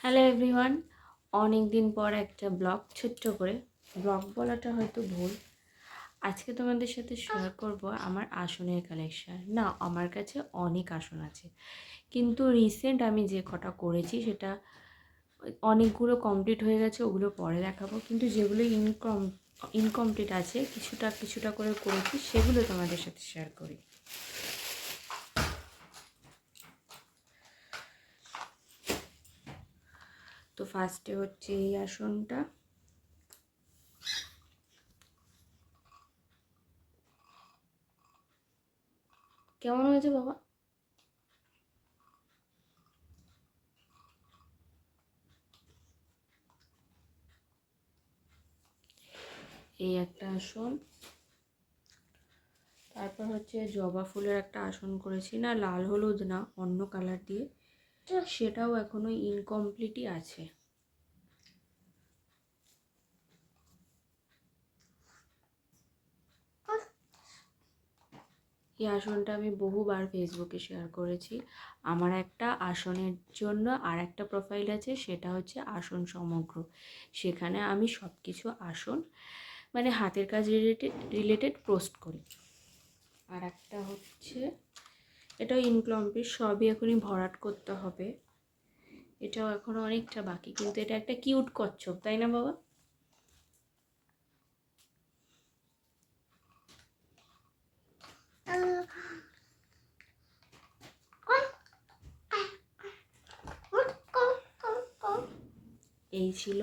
Hello everyone, অনেক দিন পর একটা ব্লগ, ছোট্ট করে ব্লগ বলাটা হয়তো ভুল। আজকে তোমাদের সাথে শেয়ার করব আমার আসনের কালেকশান। না, আমার কাছে অনেক আসন আছে, কিন্তু রিসেন্ট আমি যে কটা করেছি সেটা অনেকগুলো কমপ্লিট হয়ে গেছে, ওগুলো পরে দেখাবো। কিন্তু যেগুলো ইনকমপ্লিট আছে, কিছুটা কিছুটা করে করেছি, সেগুলো তোমাদের সাথে শেয়ার করি। তো ফার্স্টে হচ্ছে এই আসনটা। কেমন হয়েছে বাবা? এই একটা আসন। তারপর হচ্ছে জবা ফুলের একটা আসন করেছি, না লাল হলুদ না, অন্য কালার দিয়ে, সেটাও এখনো ইনকমপ্লিটই আছে। এই আসনটা আমি বহুবার ফেসবুকে শেয়ার করেছি। আমার একটা আসনের জন্য আর একটা প্রোফাইল আছে, সেটা হচ্ছে আসন সমগ্র। সেখানে আমি সব কিছু আসন মানে হাতের কাজ রিলেটেড পোস্ট করি। আর একটা হচ্ছে, এটাও ইনকমপ্লিট, সবই এখনই ভরাট করতে হবে। এটাও এখনো অনেকটা বাকি, কিন্তু এটা একটা কিউট কচ্ছপ, তাই না বাবা? এই ছিল,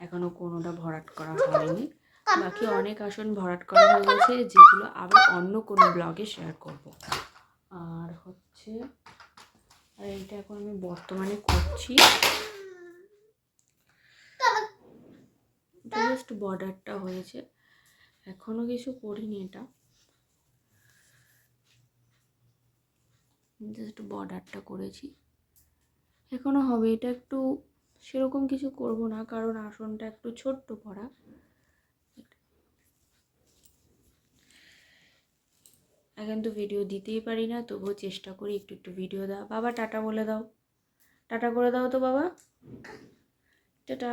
এখনো কোনোটা ভরাট করা হয়নি। বাকি অনেক আসন ভরাট করা হয়ে গেছে, যেগুলো আবার অন্য কোনো ব্লগে শেয়ার করব। আর হচ্ছে, আর এইটা এখন আমি বর্তমানে করছি, জাস্ট বর্ডারটা হয়েছে, এখনো কিছু করিনি। এটা জাস্ট বর্ডারটা করেছি, এখনো হবে। এটা একটু সেরকম কিছু করব না, কারণ আসনটা একটু ছোট্ট করা। এখন তো ভিডিও দিতেই পারি না, তবুও চেষ্টা করি একটু একটু ভিডিও দাও। বাবা টাটা বলে দাও, টাটা করে দাও তো বাবা, টাটা।